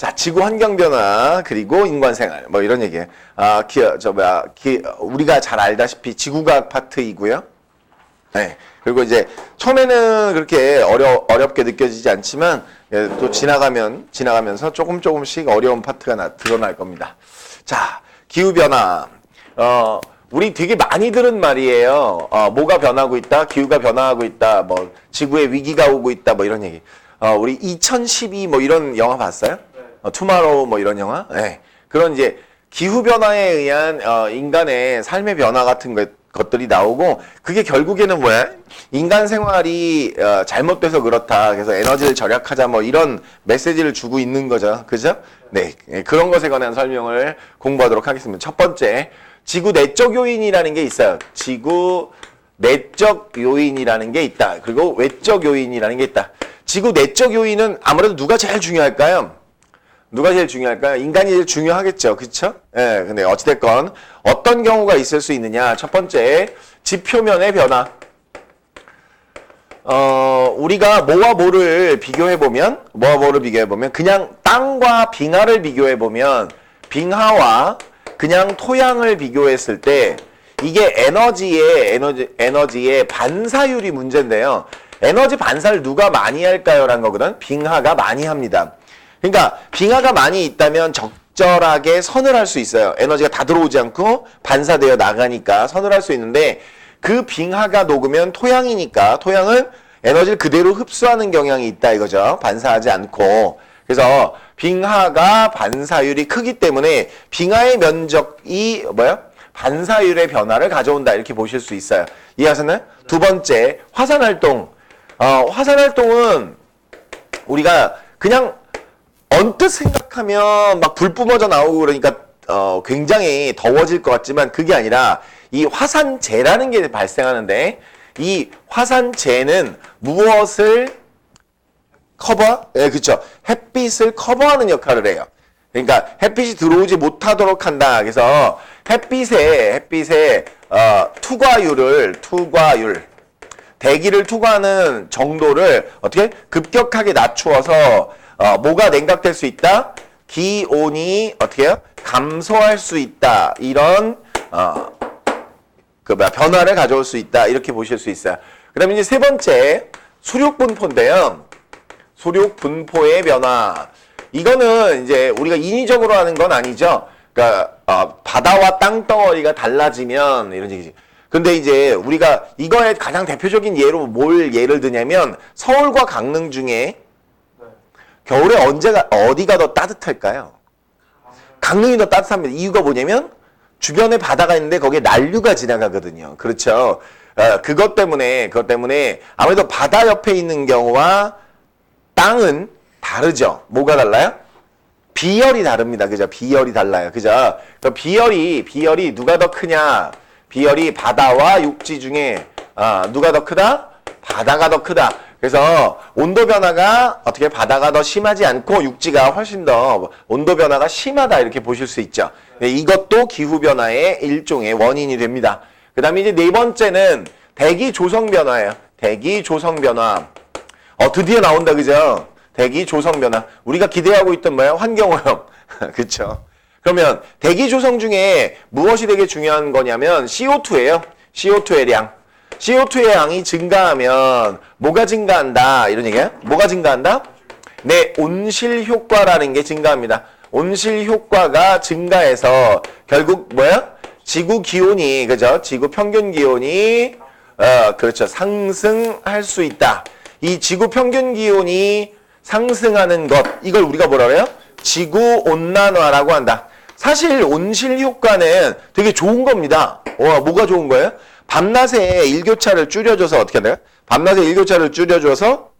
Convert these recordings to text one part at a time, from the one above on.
자, 지구 환경 변화 그리고 인간 생활 뭐 이런 얘기예요. 우리가 잘 알다시피 지구과학 파트이고요. 네. 그리고 이제 처음에는 그렇게 어렵게 느껴지지 않지만 또 지나가면서 조금씩 어려운 파트가 드러날 겁니다. 자, 기후 변화. 우리 되게 많이 들은 말이에요. 뭐가 변하고 있다, 기후가 변화하고 있다, 뭐 지구에 위기가 오고 있다, 뭐 이런 얘기. 우리 2012 뭐 이런 영화 봤어요? 투마로우 뭐 이런 영화? 네. 그런 이제 기후 변화에 의한 인간의 삶의 변화 같은 것들이 나오고, 그게 결국에는 뭐야? 인간 생활이 잘못돼서 그렇다. 그래서 에너지를 절약하자 뭐 이런 메시지를 주고 있는 거죠. 그죠? 네. 그런 것에 관한 설명을 공부하도록 하겠습니다. 첫 번째, 지구 내적 요인이라는 게 있어요. 지구 내적 요인이라는 게 있다. 그리고 외적 요인이라는 게 있다. 지구 내적 요인은 아무래도 누가 제일 중요할까요? 누가 제일 중요할까요? 인간이 제일 중요하겠죠. 그쵸? 예, 근데 어찌됐건 어떤 경우가 있을 수 있느냐. 첫 번째, 지표면의 변화. 우리가 뭐와 뭐를 비교해보면, 그냥 땅과 빙하를 비교해보면, 빙하와 그냥 토양을 비교했을 때, 이게 에너지의 반사율이 문제인데요. 에너지 반사를 누가 많이 할까요? 라는 거거든. 빙하가 많이 합니다. 그러니까 빙하가 많이 있다면 적절하게 선을 할 수 있어요. 에너지가 다 들어오지 않고 반사되어 나가니까 선을 할 수 있는데, 그 빙하가 녹으면 토양이니까 토양은 에너지를 그대로 흡수하는 경향이 있다 이거죠. 반사하지 않고. 그래서 빙하가 반사율이 크기 때문에 빙하의 면적이 반사율의 변화를 가져온다 이렇게 보실 수 있어요. 이해하셨나요? 두 번째, 화산활동. 화산활동은 우리가 그냥 언뜻 생각하면 막 불 뿜어져 나오고 그러니까 굉장히 더워질 것 같지만 그게 아니라 이 화산재라는 게 발생하는데, 이 화산재는 무엇을 네, 그렇죠. 햇빛을 커버하는 역할을 해요. 그러니까 햇빛이 들어오지 못하도록 한다. 그래서 햇빛의 투과율, 대기를 투과하는 정도를 어떻게 급격하게 낮추어서 뭐가 냉각될 수 있다? 기온이 어떻게 해요? 감소할 수 있다. 이런 변화를 가져올 수 있다. 이렇게 보실 수 있어요. 그 다음에 이제 세 번째, 수륙분포인데요. 수륙분포의 변화. 이거는 이제 우리가 인위적으로 하는 건 아니죠. 그러니까 바다와 땅덩어리가 달라지면 이런 얘기지. 근데 이제 우리가 이거에 가장 대표적인 예로 뭘 예를 드냐면, 서울과 강릉 중에 겨울에 어디가 더 따뜻할까요? 강릉이 더 따뜻합니다. 이유가 뭐냐면 주변에 바다가 있는데 거기에 난류가 지나가거든요. 그렇죠. 그것 때문에 아무래도 바다 옆에 있는 경우와 땅은 다르죠. 뭐가 달라요? 비열이 다릅니다. 그죠? 비열이 달라요. 그죠? 비열이 누가 더 크냐? 비열이 바다와 육지 중에 누가 더 크다? 바다가 더 크다. 그래서 온도 변화가 어떻게 바다가 더 심하지 않고 육지가 훨씬 더 온도 변화가 심하다 이렇게 보실 수 있죠. 이것도 기후 변화의 일종의 원인이 됩니다. 그 다음에 이제 네 번째는 대기 조성 변화예요. 대기 조성 변화. 드디어 나온다, 그죠? 대기 조성 변화. 우리가 기대하고 있던 환경오염. 그쵸? 그러면 대기 조성 중에 무엇이 되게 중요한 거냐면 CO2예요. CO2의 량. CO2의 양이 증가하면 뭐가 증가한다? 이런 얘기예요. 뭐가 증가한다? 네, 온실 효과라는 게 증가합니다. 온실 효과가 증가해서 결국 지구 기온이, 그죠? 지구 평균 기온이 그렇죠. 상승할 수 있다. 이 지구 평균 기온이 상승하는 것, 이걸 우리가 뭐라 그래요? 지구 온난화라고 한다. 사실 온실 효과는 되게 좋은 겁니다. 뭐가 좋은 거예요? 밤낮에 일교차를 줄여줘서 어떻게 돼요? 밤낮에 일교차를 줄여줘서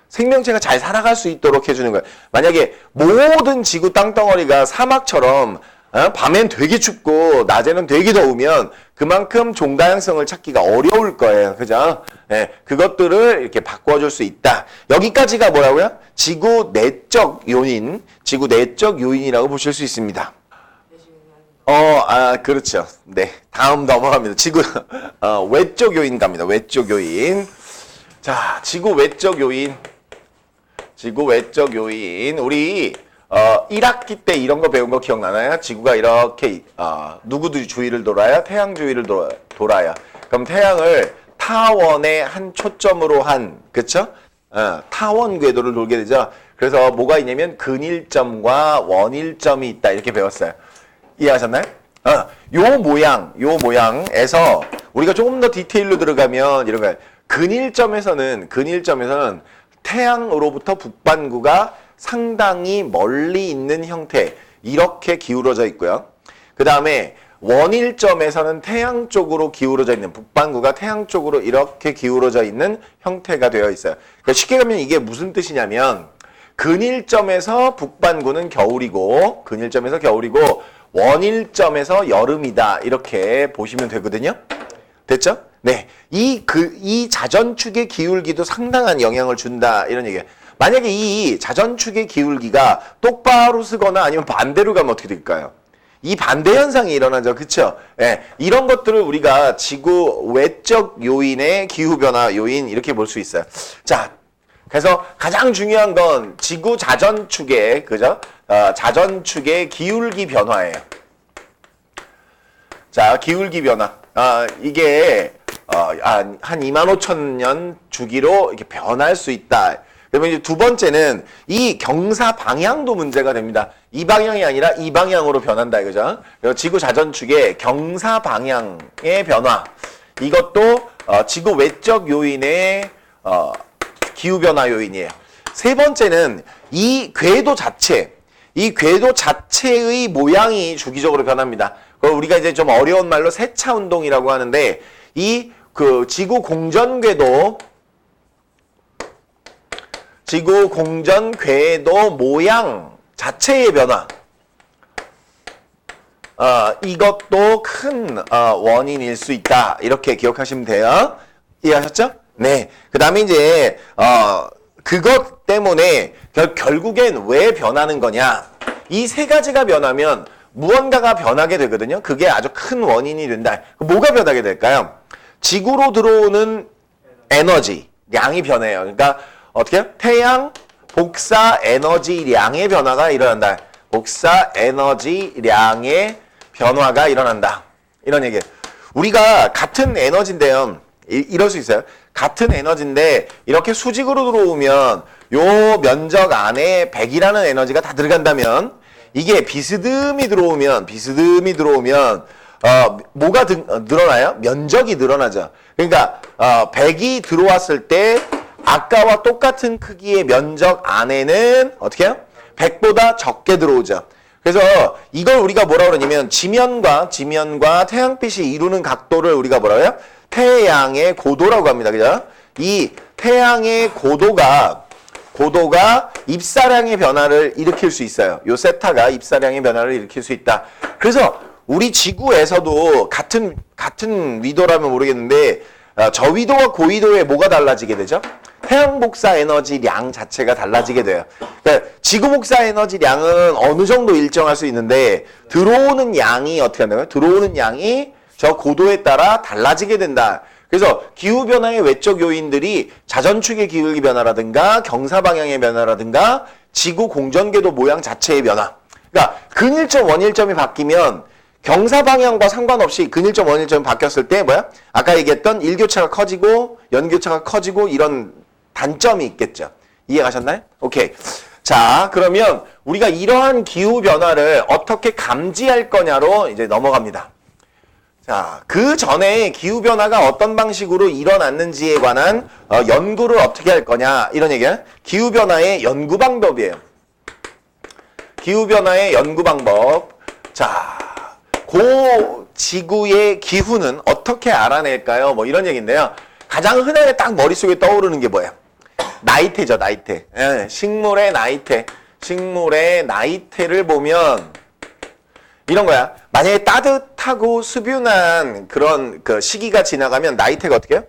생명체가 잘 살아갈 수 있도록 해주는 거예요. 만약에 모든 지구 땅덩어리가 사막처럼 밤엔 되게 춥고 낮에는 되게 더우면 그만큼 종다양성을 찾기가 어려울 거예요. 그죠? 네, 그것들을 이렇게 바꿔줄 수 있다. 여기까지가 뭐라고요? 지구 내적 요인이라고 보실 수 있습니다. 그렇죠. 네. 다음 넘어갑니다. 지구, 외적 요인 갑니다. 외적 요인. 자, 지구 외적 요인. 우리, 1학기 때 이런 거 배운 거 기억나나요? 지구가 이렇게 누구들이 주위를 돌아요? 태양 주위를 돌아요. 그럼 태양을 타원의 한 초점으로 한, 그쵸? 타원 궤도를 돌게 되죠. 그래서 뭐가 있냐면 근일점과 원일점이 있다 이렇게 배웠어요. 이해하셨나요? 요 모양에서 우리가 조금 더 디테일로 들어가면 이런 거예요. 근일점에서는 태양으로부터 북반구가 상당히 멀리 있는 형태, 이렇게 기울어져 있고요. 그 다음에 원일점에서는 태양 쪽으로 기울어져 있는, 북반구가 태양 쪽으로 이렇게 기울어져 있는 형태가 되어 있어요. 그러니까 쉽게 가면 이게 무슨 뜻이냐면 근일점에서 북반구는 겨울이고 원일점에서 여름이다 이렇게 보시면 되거든요. 됐죠? 네. 이 자전축의 기울기도 상당한 영향을 준다 이런 얘기예요. 만약에 이 자전축의 기울기가 똑바로 쓰거나 아니면 반대로 가면 어떻게 될까요? 이 반대 현상이 일어나죠. 그쵸? 예. 이런 것들을 우리가 지구 외적 요인의 기후변화 요인 이렇게 볼 수 있어요. 자, 그래서 가장 중요한 건 지구 자전축의, 그죠? 자전축의 기울기 변화예요. 자, 기울기 변화. 이게, 한 25,000년 주기로 이렇게 변할 수 있다. 그러면 이제 두 번째는 이 경사 방향도 문제가 됩니다. 이 방향이 아니라 이 방향으로 변한다 이거죠. 그리고 지구 자전축의 경사 방향의 변화. 이것도 지구 외적 요인의 기후 변화 요인이에요. 세 번째는 이 궤도 자체의 모양이 주기적으로 변합니다. 그걸 우리가 이제 좀 어려운 말로 세차 운동이라고 하는데 이 지구 공전 궤도 모양 자체의 변화. 이것도 큰 원인일 수 있다. 이렇게 기억하시면 돼요. 이해하셨죠? 네. 그 다음에 이제 그것 때문에 결국엔 왜 변하는 거냐. 이 세 가지가 변하면 무언가가 변하게 되거든요. 그게 아주 큰 원인이 된다. 뭐가 변하게 될까요? 지구로 들어오는 에너지 양이 변해요. 그러니까 어떻게 해요? 태양 복사 에너지량의 변화가 일어난다. 복사 에너지량의 변화가 일어난다. 이런 얘기예요. 우리가 같은 에너지인데요. 이럴 수 있어요. 같은 에너지인데 이렇게 수직으로 들어오면 요 면적 안에 100이라는 에너지가 다 들어간다면 이게 비스듬히 들어오면 뭐가 늘어나요? 면적이 늘어나죠. 그러니까 100이 들어왔을 때 아까와 똑같은 크기의 면적 안에는 어떻게 해요? 100보다 적게 들어오죠. 그래서 이걸 우리가 뭐라 그러냐면 지면과 태양빛이 이루는 각도를 우리가 뭐라고 해요? 태양의 고도라고 합니다. 그죠? 이 태양의 고도가 입사량의 변화를 일으킬 수 있어요. 요 세타가 입사량의 변화를 일으킬 수 있다. 그래서 우리 지구에서도 같은 위도라면 모르겠는데 저위도와 고위도에 뭐가 달라지게 되죠? 태양 복사 에너지량 자체가 달라지게 돼요. 그러니까 지구 복사 에너지량은 어느 정도 일정할 수 있는데 들어오는 양이 어떻게 한다고요? 들어오는 양이 저 고도에 따라 달라지게 된다. 그래서 기후변화의 외적 요인들이 자전축의 기울기 변화라든가 경사방향의 변화라든가 지구 공전궤도 모양 자체의 변화. 그러니까 근일점, 원일점이 바뀌면 경사방향과 상관없이 근일점, 원일점이 바뀌었을 때 뭐야? 아까 얘기했던 일교차가 커지고 연교차가 커지고 이런 단점이 있겠죠. 이해가셨나요? 오케이. 자, 그러면 우리가 이러한 기후변화를 어떻게 감지할 거냐로 이제 넘어갑니다. 자, 그 전에 기후변화가 어떤 방식으로 일어났는지에 관한 연구를 어떻게 할 거냐 이런 얘기야. 기후변화의 연구 방법이에요. 기후변화의 연구 방법. 자, 지구의 기후는 어떻게 알아낼까요? 뭐 이런 얘기인데요. 가장 흔하게 딱 머릿속에 떠오르는 게 뭐예요? 나이테죠, 나이테. 예, 식물의 나이테를 보면 이런 거야. 만약에 따뜻하고 수분한 그런 시기가 지나가면 나이테가 어떻게 해요?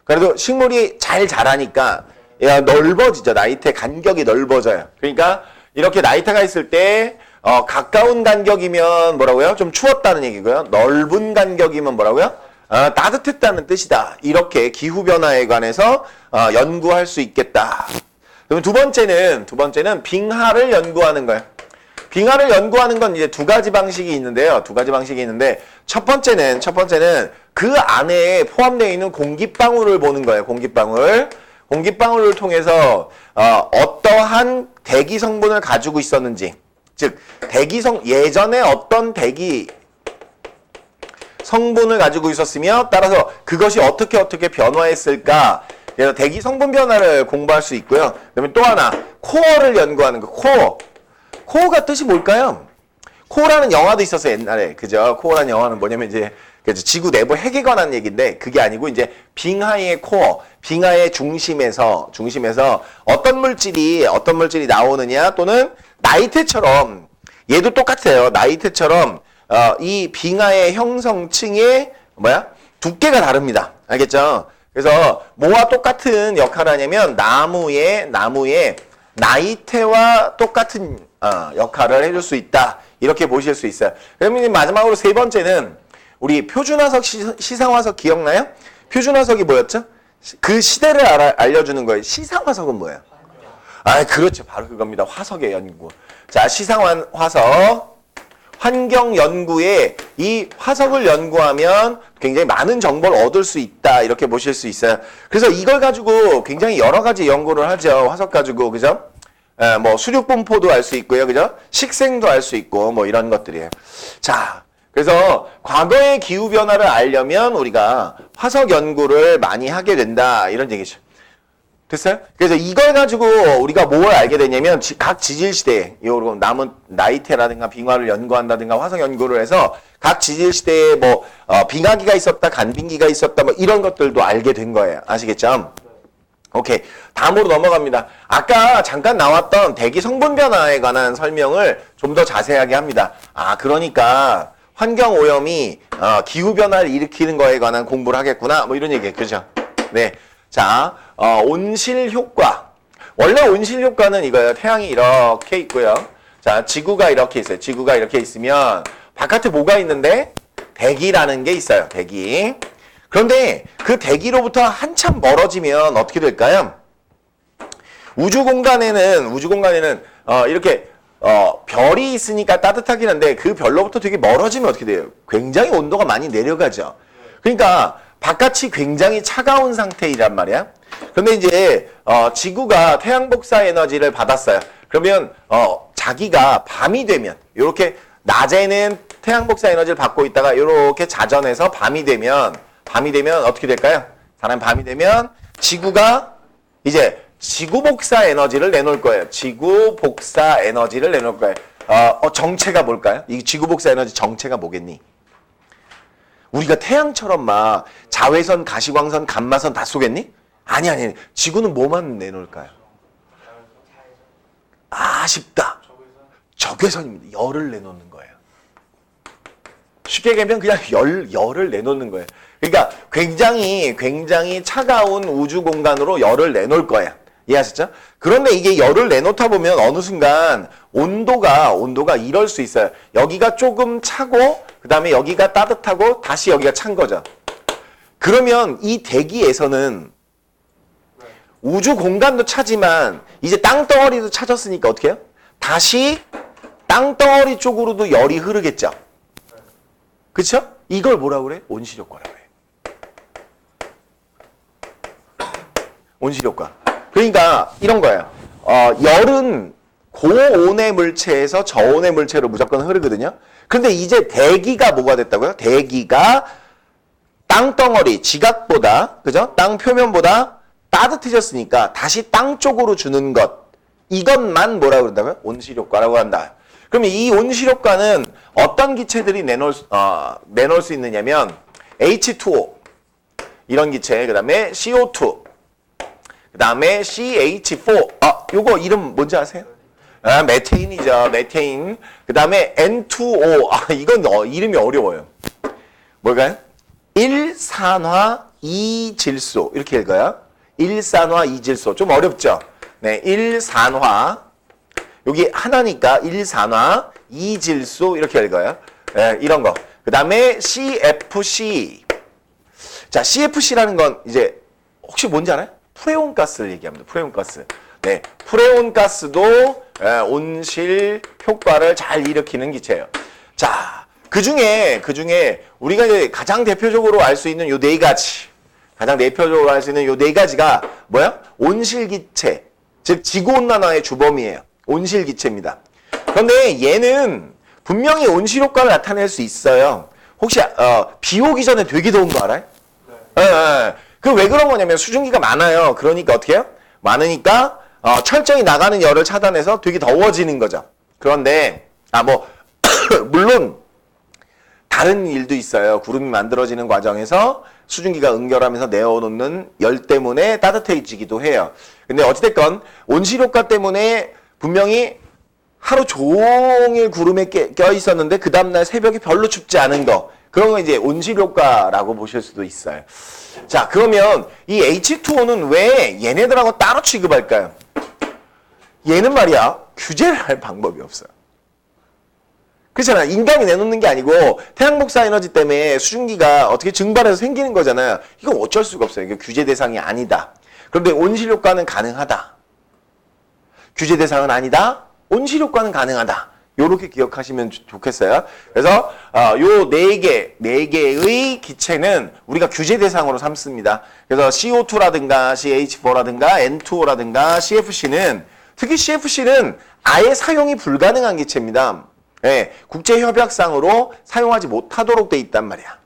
그래도 식물이 잘 자라니까 넓어지죠. 나이테 간격이 넓어져요. 그러니까 이렇게 나이테가 있을 때 가까운 간격이면 뭐라고요? 좀 추웠다는 얘기고요. 넓은 간격이면 뭐라고요? 따뜻했다는 뜻이다. 이렇게 기후변화에 관해서 연구할 수 있겠다. 그럼 두 번째는 빙하를 연구하는 거예요. 빙하를 연구하는 건 이제 두 가지 방식이 있는데요. 두 가지 방식이 있는데 첫 번째는 그 안에 포함되어 있는 공기방울을 보는 거예요. 공기방울을 통해서 어떠한 대기 성분을 가지고 있었는지, 즉 예전에 어떤 대기 성분을 가지고 있었으며 따라서 그것이 어떻게 변화했을까. 그래서 대기 성분 변화를 공부할 수 있고요. 그다음에 또 하나 코어를 연구하는 거. 코어가 뜻이 뭘까요? 코어라는 영화도 있었어요, 옛날에. 그죠? 코어라는 영화는 뭐냐면 이제 지구 내부 핵에 관한 얘기인데 그게 아니고 이제 빙하의 코어, 빙하의 중심에서 어떤 물질이 나오느냐, 또는 나이테처럼 얘도 똑같아요. 나이테처럼 이 빙하의 형성층의 두께가 다릅니다. 알겠죠? 그래서 뭐와 똑같은 역할을 하냐면 나무의 나이테와 똑같은 역할을 해줄 수 있다. 이렇게 보실 수 있어요. 그러면 마지막으로 세 번째는 우리 표준화석 시상화석 기억나요? 표준화석이 뭐였죠? 그 시대를 알려주는 거예요. 시상화석은 뭐예요? 그렇죠. 바로 그겁니다. 화석의 연구. 자, 시상화석. 환경 연구에 이 화석을 연구하면 굉장히 많은 정보를 얻을 수 있다. 이렇게 보실 수 있어요. 그래서 이걸 가지고 굉장히 여러 가지 연구를 하죠. 화석 가지고. 그죠? 뭐 수륙분포도 알 수 있고요. 그죠? 식생도 알 수 있고 뭐 이런 것들이에요. 자, 그래서 과거의 기후 변화를 알려면 우리가 화석 연구를 많이 하게 된다. 이런 얘기죠. 됐어요? 그래서 이걸 가지고 우리가 뭘 알게 되냐면 각 지질시대에 요런 남은 나이테라든가 빙하를 연구한다든가 화석 연구를 해서 각 지질시대에 뭐 빙하기가 있었다, 간빙기가 있었다, 뭐 이런 것들도 알게 된 거예요. 아시겠죠? 오케이. 다음으로 넘어갑니다. 아까 잠깐 나왔던 대기 성분 변화에 관한 설명을 좀 더 자세하게 합니다. 그러니까 환경 오염이 기후 변화를 일으키는 거에 관한 공부를 하겠구나. 뭐 이런 얘기예요. 그죠? 네. 자, 온실 효과. 원래 온실 효과는 이거예요. 태양이 이렇게 있고요. 자, 지구가 이렇게 있어요. 지구가 이렇게 있으면 바깥에 뭐가 있는데? 대기라는 게 있어요. 대기. 그런데 그 대기로부터 한참 멀어지면 어떻게 될까요? 우주 공간에는 이렇게 별이 있으니까 따뜻하긴 한데 그 별로부터 되게 멀어지면 어떻게 돼요? 굉장히 온도가 많이 내려가죠. 그러니까 바깥이 굉장히 차가운 상태이란 말이야. 그런데 이제 지구가 태양 복사 에너지를 받았어요. 그러면 자기가 밤이 되면 이렇게 낮에는 태양 복사 에너지를 받고 있다가 이렇게 자전해서 밤이 되면 어떻게 될까요? 사람 밤이 되면 지구가 이제 지구 복사 에너지를 내놓을 거예요. 지구 복사 에너지를 내놓을 거예요. 정체가 뭘까요? 이 지구 복사 에너지 정체가 뭐겠니? 우리가 태양처럼 막 자외선, 가시광선, 감마선 다 쏘겠니? 아니. 지구는 뭐만 내놓을까요? 아쉽다. 적외선입니다. 열을 내놓는 거예요. 쉽게 얘기하면 그냥 열을 내놓는 거예요. 그러니까 굉장히 차가운 우주 공간으로 열을 내놓을 거예요. 이해하셨죠? 그런데 이게 열을 내놓다 보면 어느 순간 온도가 이럴 수 있어요. 여기가 조금 차고 그 다음에 여기가 따뜻하고 다시 여기가 찬 거죠. 그러면 이 대기에서는 우주 공간도 차지만 이제 땅덩어리도 차졌으니까 어떻게 해요? 다시 땅덩어리 쪽으로도 열이 흐르겠죠. 그렇죠? 이걸 뭐라고 그래? 온실효과라고 해. 온실효과. 그러니까 이런 거예요. 열은 고온의 물체에서 저온의 물체로 무조건 흐르거든요. 근데 이제 대기가 뭐가 됐다고요? 대기가 땅덩어리, 지각보다, 그죠? 땅 표면보다 따뜻해졌으니까 다시 땅 쪽으로 주는 것. 이것만 뭐라고 그런다고요? 온실효과라고 한다. 그러면 이 온실효과는 어떤 기체들이 내놓을 수 있느냐면 H2O 이런 기체, 그 다음에 CO2, 그 다음에 CH4. 요거 이름 뭔지 아세요? 메테인이죠. 메테인. 그 다음에 N2O. 이건 이름이 어려워요. 뭘까요? 일산화 이질소. 이렇게 읽어요. 일산화 이질소. 좀 어렵죠? 네, 일산화. 여기 하나니까 일산화 이질소. 이렇게 읽어요. 네, 이런 거. 그 다음에 CFC. 자, CFC라는 건 이제 혹시 뭔지 알아요? 프레온가스를 얘기합니다. 프레온가스. 네, 프레온 가스도 온실 효과를 잘 일으키는 기체예요. 자, 그 중에 우리가 이제 가장 대표적으로 알 수 있는 요 네 가지, 가장 대표적으로 알 수 있는 요 네 가지가 뭐야? 온실 기체, 즉 지구 온난화의 주범이에요. 온실 기체입니다. 그런데 얘는 분명히 온실 효과를 나타낼 수 있어요. 혹시 비 오기 전에 되게 더운 거 알아요? 네. 그 왜 그런 거냐면 수증기가 많아요. 그러니까 어떻게 해요? 많으니까 철저히 나가는 열을 차단해서 되게 더워지는 거죠. 그런데 물론 다른 일도 있어요. 구름이 만들어지는 과정에서 수증기가 응결하면서 내어놓는 열 때문에 따뜻해지기도 해요. 근데 어찌됐건 온실효과 때문에 분명히 하루 종일 구름에 껴 있었는데 그 다음날 새벽에 별로 춥지 않은 거, 그런 거 이제 온실효과라고 보실 수도 있어요. 자, 그러면 이 H2O는 왜 얘네들하고 따로 취급할까요? 얘는 말이야 규제를 할 방법이 없어요. 그렇잖아. 인간이 내놓는 게 아니고 태양 복사 에너지 때문에 수증기가 어떻게 증발해서 생기는 거잖아요. 이건 어쩔 수가 없어요. 이게 규제 대상이 아니다. 그런데 온실 효과는 가능하다. 규제 대상은 아니다. 온실 효과는 가능하다. 요렇게 기억하시면 좋겠어요. 그래서 요 네 개의 기체는 우리가 규제 대상으로 삼습니다. 그래서 CO2라든가 CH4라든가 N2O라든가 CFC는, 특히 CFC는 아예 사용이 불가능한 기체입니다. 네, 국제협약상으로 사용하지 못하도록 돼 있단 말이야.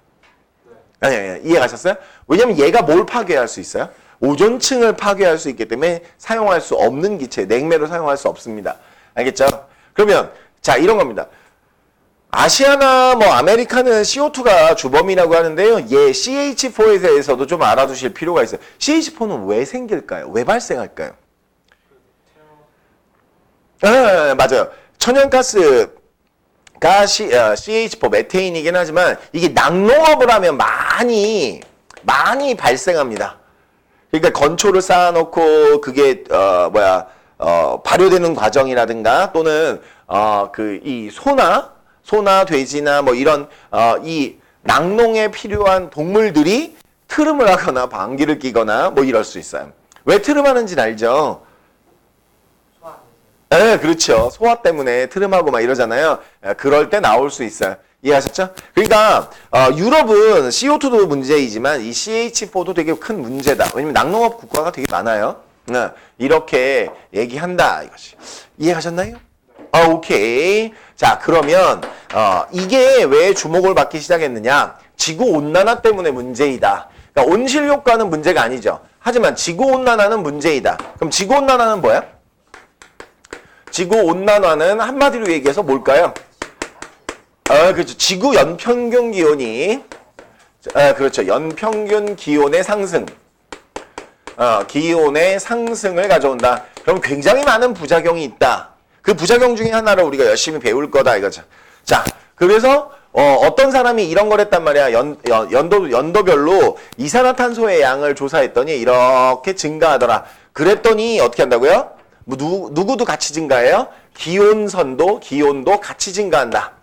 네, 이해가셨어요? 왜냐면 얘가 뭘 파괴할 수 있어요? 오존층을 파괴할 수 있기 때문에 사용할 수 없는 기체, 냉매로 사용할 수 없습니다. 알겠죠? 그러면 자, 이런 겁니다. 아시아나 아메리카는 CO2가 주범이라고 하는데요. 얘 CH4에 대해서도 좀 알아두실 필요가 있어요. CH4는 왜 생길까요? 왜 발생할까요? 맞아요. 천연가스가 CH4 메테인이긴 하지만 이게 낙농업을 하면 많이 발생합니다. 그러니까 건초를 쌓아놓고 그게 발효되는 과정이라든가 또는 이 소나 돼지나 이런 이 낙농에 필요한 동물들이 트름을 하거나 방귀를 뀌거나 이럴 수 있어요. 왜 트름하는지는 알죠? 네, 그렇죠. 소화 때문에 트름하고 이러잖아요. 그럴 때 나올 수 있어요. 이해하셨죠? 그러니까 유럽은 CO2도 문제이지만 이 CH4도 되게 큰 문제다. 왜냐면 낙농업 국가가 되게 많아요. 이렇게 얘기한다 이것이. 이해하셨나요? 오케이. 자, 그러면 이게 왜 주목을 받기 시작했느냐? 지구온난화 때문에 문제이다. 그러니까 온실효과는 문제가 아니죠. 하지만 지구온난화는 문제이다. 그럼 지구온난화는 뭐야? 지구온난화는 한마디로 얘기해서 뭘까요? 그렇죠. 지구 연평균 기온이, 그렇죠. 연평균 기온의 상승. 기온의 상승을 가져온다. 그럼 굉장히 많은 부작용이 있다. 그 부작용 중에 하나를 우리가 열심히 배울 거다 이거죠. 자, 그래서 어떤 사람이 이런 걸 했단 말이야. 연도별로 이산화탄소의 양을 조사했더니 이렇게 증가하더라. 그랬더니 어떻게 한다고요? 누구도 같이 증가해요? 기온도 같이 증가한다.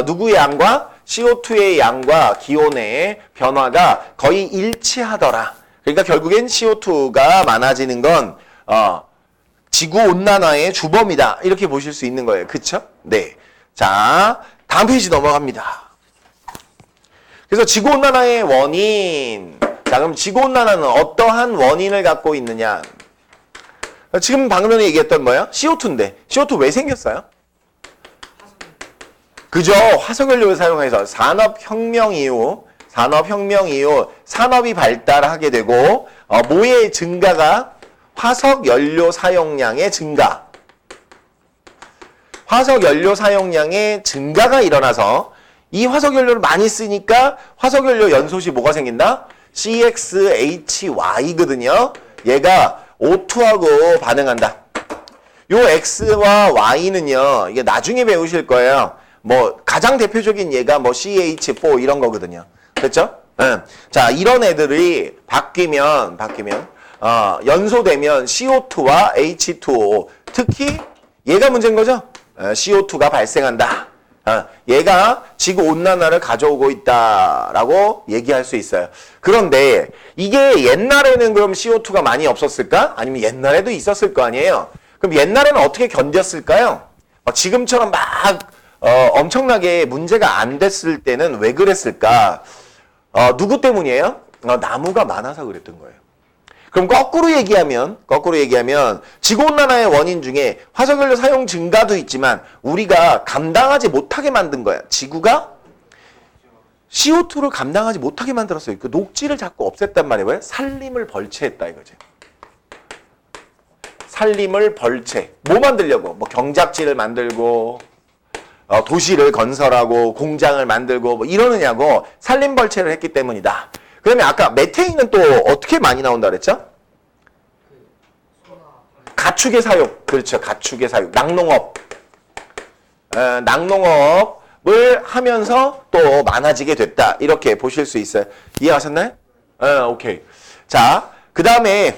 누구의 양과 CO2의 양과 기온의 변화가 거의 일치하더라. 그러니까 결국엔 CO2가 많아지는 건 지구온난화의 주범이다. 이렇게 보실 수 있는 거예요. 그쵸? 네. 자, 다음 페이지 넘어갑니다. 그래서 지구온난화의 원인. 자, 그럼 지구온난화는 어떠한 원인을 갖고 있느냐? 지금 방금 전에 얘기했던 뭐예요? CO2인데. CO2 왜 생겼어요? 그죠? 화석연료를 사용해서 산업혁명 이후 산업이 발달하게 되고 뭐의 증가가? 화석연료 사용량의 증가. 화석연료 사용량의 증가가 일어나서 이 화석연료를 많이 쓰니까 화석연료 연소시 뭐가 생긴다? CXHY거든요. 얘가 O2하고 반응한다. 요 X와 Y는요. 이게 나중에 배우실 거예요. 가장 대표적인 얘가 CH4 이런 거거든요. 됐죠? 자, 이런 애들이 바뀌면 연소되면 CO2와 H2O, 특히 얘가 문제인 거죠? CO2가 발생한다. 얘가 지구온난화를 가져오고 있다라고 얘기할 수 있어요. 그런데 이게 옛날에는 그럼 CO2가 많이 없었을까? 아니면 옛날에도 있었을 거 아니에요? 그럼 옛날에는 어떻게 견뎠을까요? 지금처럼 막 엄청나게 문제가 안 됐을 때는 왜 그랬을까? 누구 때문이에요? 나무가 많아서 그랬던 거예요. 그럼 거꾸로 얘기하면 지구온난화의 원인 중에 화석연료 사용 증가도 있지만 우리가 감당하지 못하게 만든 거야. 지구가 CO2를 감당하지 못하게 만들었어요. 그 녹지를 자꾸 없앴단 말이에요. 왜? 산림을 벌채했다 이거지. 산림을 벌채. 뭐 만들려고? 뭐 경작지를 만들고 도시를 건설하고 공장을 만들고 뭐 이러느냐고 산림 벌채를 했기 때문이다. 그다음에 아까 메테인은 또 어떻게 많이 나온다 그랬죠? 가축의 사육. 그렇죠. 가축의 사육. 낙농업. 낙농업을 하면서 또 많아지게 됐다. 이렇게 보실 수 있어요. 이해하셨나요? 오케이. 자, 그다음에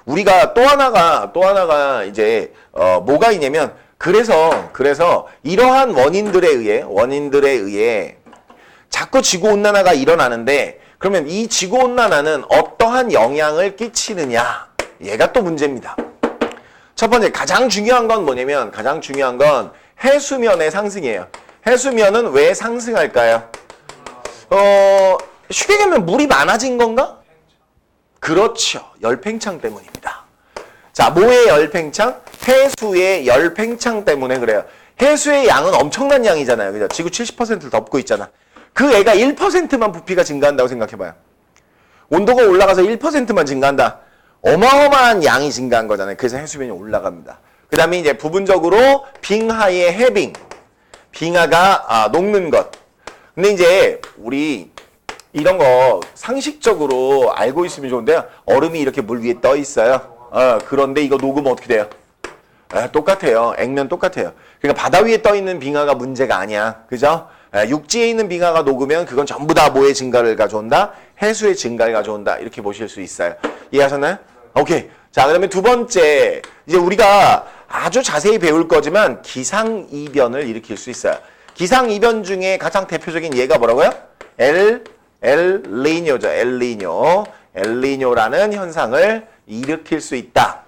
우리가 또 하나가 이제 뭐가 있냐면 그래서 이러한 원인들에 의해 자꾸 지구온난화가 일어나는데 그러면 이 지구온난화는 어떠한 영향을 끼치느냐? 얘가 또 문제입니다. 첫 번째 가장 중요한 건 뭐냐면 해수면의 상승이에요. 해수면은 왜 상승할까요? 쉽게 얘기하면 물이 많아진 건가? 그렇죠. 열팽창 때문입니다. 자, 뭐의 열팽창? 해수의 열팽창 때문에 그래요. 해수의 양은 엄청난 양이잖아요. 그죠? 지구 70%를 덮고 있잖아. 그 애가 1%만 부피가 증가한다고 생각해봐요. 온도가 올라가서 1%만 증가한다. 어마어마한 양이 증가한 거잖아요. 그래서 해수면이 올라갑니다. 그 다음에 이제 부분적으로 빙하의 해빙. 빙하가 녹는 것. 근데 이제 우리 이런 거 상식적으로 알고 있으면 좋은데요. 얼음이 이렇게 물 위에 떠 있어요. 그런데 이거 녹으면 어떻게 돼요? 똑같아요. 액면 똑같아요. 그러니까 바다 위에 떠 있는 빙하가 문제가 아니야. 그죠? 육지에 있는 빙하가 녹으면 그건 전부 다 뭐의 증가를 가져온다? 해수의 증가를 가져온다. 이렇게 보실 수 있어요. 이해하셨나요? 오케이. 자, 그 다음에 두 번째. 이제 우리가 아주 자세히 배울 거지만 기상이변을 일으킬 수 있어요. 기상이변 중에 가장 대표적인 예가 뭐라고요? 엘니뇨죠. 엘니뇨라는 현상을 일으킬 수 있다.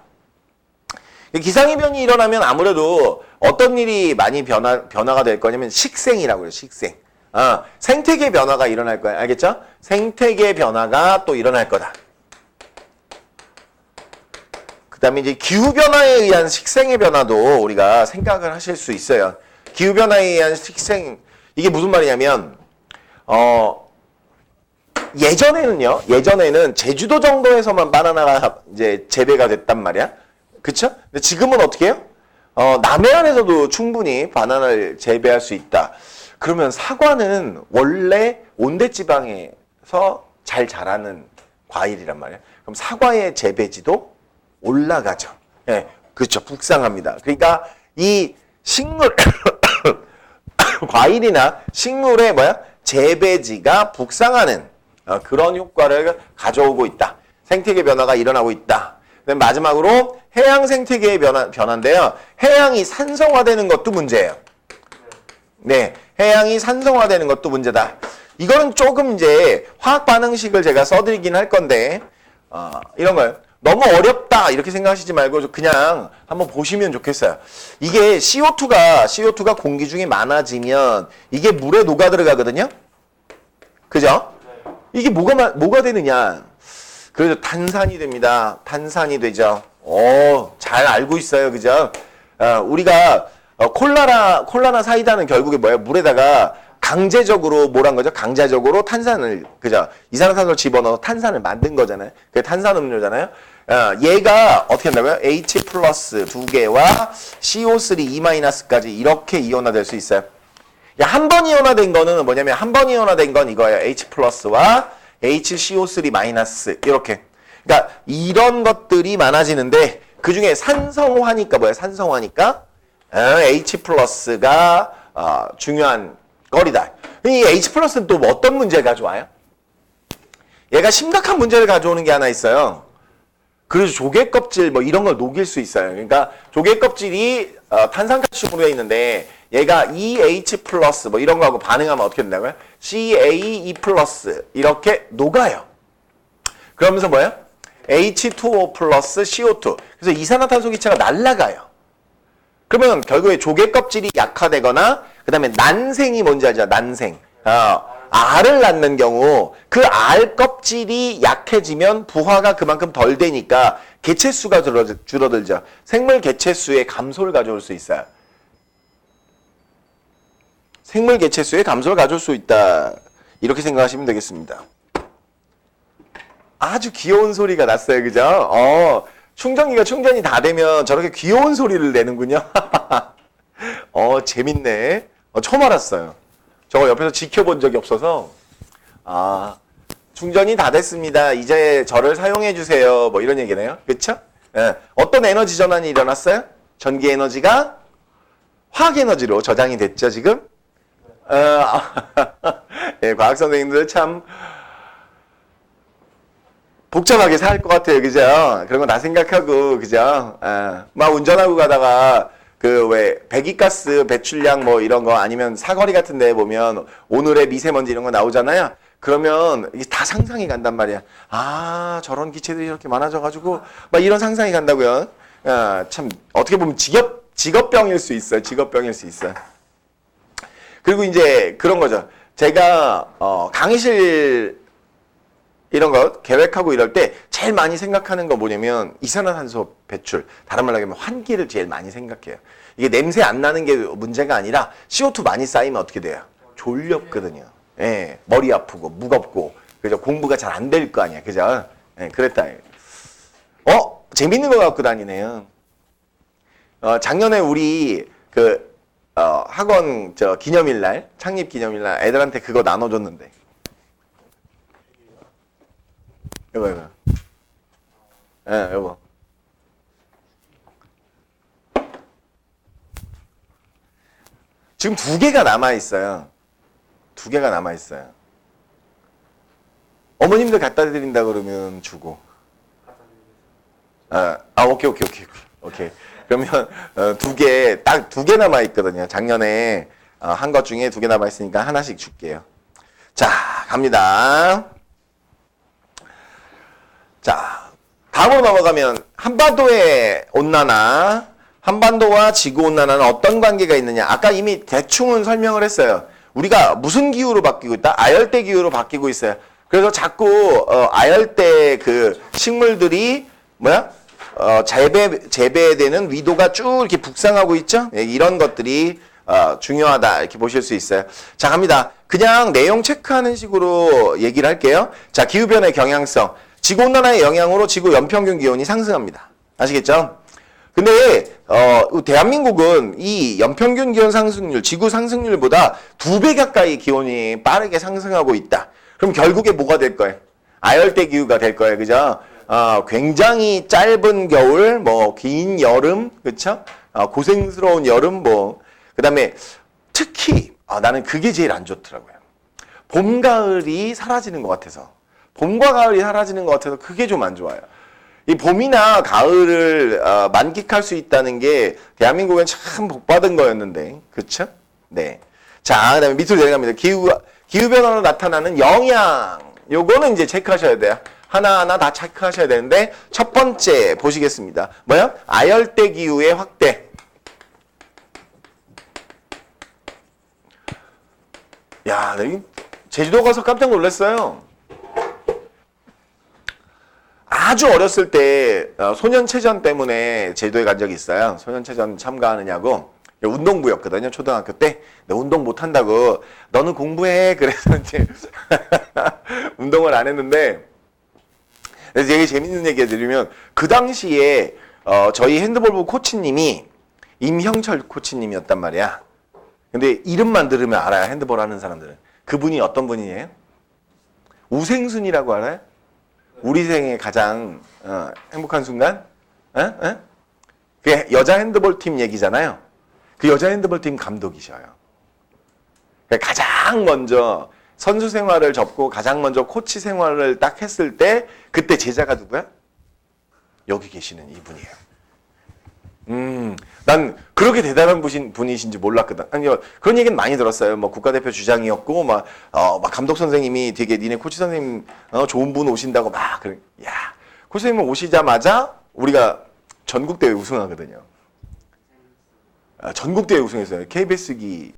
기상이변이 일어나면 아무래도 어떤 일이 많이 변화가 될 거냐면 식생이라고 해요. 식생. 생태계 변화가 일어날 거야. 알겠죠? 생태계 변화가 또 일어날 거다. 그 다음에 이제 기후변화에 의한 식생의 변화도 우리가 생각을 하실 수 있어요. 기후변화에 의한 식생, 이게 무슨 말이냐면, 예전에는 제주도 정도에서만 바나나가 이제 재배가 됐단 말이야. 그쵸? 근데 지금은 어떻게 해요? 남해안에서도 충분히 바나나를 재배할 수 있다. 그러면 사과는 원래 온대지방에서 잘 자라는 과일이란 말이야. 그럼 사과의 재배지도 올라가죠. 예, 그렇죠. 북상합니다. 그러니까 이 식물, 과일이나 식물의 재배지가 북상하는 그런 효과를 가져오고 있다. 생태계 변화가 일어나고 있다. 마지막으로 해양 생태계의 변화인데요. 해양이 산성화되는 것도 문제예요. 네, 해양이 산성화되는 것도 문제다. 이거는 조금 이제 화학 반응식을 제가 써드리긴 할 건데 이런 거예요. 너무 어렵다 이렇게 생각하시지 말고 그냥 한번 보시면 좋겠어요. 이게 CO2가 공기 중에 많아지면 이게 물에 녹아 들어가거든요. 그죠? 이게 뭐가 되느냐? 그래서 탄산이 됩니다. 탄산이 되죠. 잘 알고 있어요. 그죠? 우리가 콜라나 사이다는 결국에 뭐예요? 물에다가 강제적으로 뭐란 거죠? 강제적으로 탄산을, 그죠? 이산화탄소를 집어넣어 탄산을 만든 거잖아요. 그게 탄산음료잖아요. 얘가 어떻게 한다고요? H 플러스 2개와 CO3 E-까지 이렇게 이온화될 수 있어요. 한 번 이온화된 거는 뭐냐면 한 번 이온화된 건 이거예요. H 플러스와 HCO3 마이너스 이렇게. 그러니까 이런 것들이 많아지는데 그 중에 산성화니까 뭐예요? 산성화니까 H 플러스가 중요한 거리다. 이 H 플러스는 또 어떤 문제를 가져와요? 얘가 심각한 문제를 가져오는 게 하나 있어요. 그래서 조개 껍질 뭐 이런 걸 녹일 수 있어요. 그러니까 조개 껍질이 탄산칼슘으로 되어 있는데 얘가 EH 플러스 뭐 이런 거하고 반응하면 어떻게 된다고요? CaE 플러스 이렇게 녹아요. 그러면서 뭐예요? H2O 플러스 CO2. 그래서 이산화탄소 기체가 날아가요. 그러면 결국에 조개 껍질이 약화되거나 그 다음에 난생이 뭔지 알죠? 난생. 알을 낳는 경우 그 알 껍질이 약해지면 부화가 그만큼 덜 되니까 개체수가 줄어들죠. 생물 개체수의 감소를 가져올 수 있어요. 생물 개체수의 감소를 가져올 수 있다. 이렇게 생각하시면 되겠습니다. 아주 귀여운 소리가 났어요. 그죠? 충전기가 충전이 다 되면 저렇게 귀여운 소리를 내는군요. 재밌네. 처음 알았어요. 저거 옆에서 지켜본 적이 없어서. 충전이 다 됐습니다. 이제 저를 사용해 주세요. 뭐 이런 얘기네요. 그쵸? 예. 어떤 에너지 전환이 일어났어요? 전기 에너지가 화학 에너지로 저장이 됐죠, 지금? 예, 과학 선생님들 참 복잡하게 살 것 같아요. 그죠? 그런 거 다 생각하고, 그죠? 막 운전하고 가다가 그 왜 배기가스 배출량 뭐 이런 거 아니면 사거리 같은 데 보면 오늘의 미세먼지 이런 거 나오잖아요. 그러면 이게 다 상상이 간단 말이야. 저런 기체들이 이렇게 많아져가지고 막 이런 상상이 간다고요. 참 어떻게 보면 직업병일 수 있어요. 직업병일 수 있어요. 그리고 이제 그런 거죠. 제가 강의실 이런 거 계획하고 이럴 때 제일 많이 생각하는 거 뭐냐면 이산화탄소 배출, 다른 말로 하면 환기를 제일 많이 생각해요. 이게 냄새 안 나는 게 문제가 아니라 CO2 많이 쌓이면 어떻게 돼요? 졸렵거든요. 예, 머리 아프고 무겁고 그죠? 공부가 잘 안 될 거 아니야. 그죠? 예, 그랬다. 재밌는 거 갖고 다니네요. 작년에 우리 학원 기념일날, 창립 기념일날 애들한테 그거 나눠줬는데. 이거. 예, 이거. 지금 2개가 남아있어요. 2개가 남아있어요. 어머님들 갖다 드린다 그러면 주고. 오케이. 그러면 2개, 딱 2개 남아있거든요. 작년에 한 것 중에 2개 남아있으니까 하나씩 줄게요. 자, 갑니다. 자, 다음으로 넘어가면 한반도의 온난화, 한반도와 지구온난화는 어떤 관계가 있느냐. 아까 이미 대충은 설명을 했어요. 우리가 무슨 기후로 바뀌고 있다? 아열대 기후로 바뀌고 있어요. 그래서 자꾸 아열대 그 식물들이 재배되는 위도가 쭉 이렇게 북상하고 있죠? 이런 것들이 중요하다 이렇게 보실 수 있어요. 자, 갑니다. 그냥 내용 체크하는 식으로 얘기를 할게요. 자, 기후변화의 경향성. 지구온난화의 영향으로 지구 연평균 기온이 상승합니다. 아시겠죠? 근데 대한민국은 이 연평균 기온 상승률, 지구 상승률보다 2배 가까이 기온이 빠르게 상승하고 있다. 그럼 결국에 뭐가 될 거예요? 아열대 기후가 될 거예요. 그죠? 굉장히 짧은 겨울, 긴 여름, 그쵸? 고생스러운 여름, 그 다음에 특히, 나는 그게 제일 안 좋더라고요. 봄, 가을이 사라지는 것 같아서. 봄과 가을이 사라지는 것 같아서 그게 좀 안 좋아요. 이 봄이나 가을을 만끽할 수 있다는 게 대한민국엔 참 복받은 거였는데, 그쵸? 네. 자, 그 다음에 밑으로 내려갑니다. 기후변화로 나타나는 영향. 요거는 이제 체크하셔야 돼요. 하나하나 다 체크하셔야 되는데, 첫 번째 보시겠습니다. 뭐요? 아열대 기후의 확대. 야, 제주도 가서 깜짝 놀랐어요. 아주 어렸을 때 소년체전 때문에 제주도에 간 적이 있어요. 소년체전 참가하느냐고. 운동부였거든요. 초등학교 때. 근데 운동 못한다고 너는 공부해. 그래서 이제 운동을 안 했는데, 그래서 되게 재밌는 얘기 드리면 그 당시에 저희 핸드볼부 코치님이 임형철 코치님이었단 말이야. 근데 이름만 들으면 알아요. 핸드볼 하는 사람들은. 그분이 어떤 분이에요? 우생순이라고 알아요? 우리 생에 가장 행복한 순간? 그게 여자 핸드볼 팀 얘기잖아요. 그 여자 핸드볼 팀 감독이셔요. 그러니까 가장 먼저 선수 생활을 접고 가장 먼저 코치 생활을 딱 했을 때 그때 제자가 누구야? 여기 계시는 이분이에요. 난 그렇게 대단한 분이신지 몰랐거든. 아니, 그런 얘기는 많이 들었어요. 뭐 국가대표 주장이었고, 막 감독 선생님이 되게 니네 코치 선생님, 좋은 분 오신다고 막, 야, 코치 선생님 오시자마자 우리가 전국대회 우승하거든요. 전국대회 우승했어요. KBS기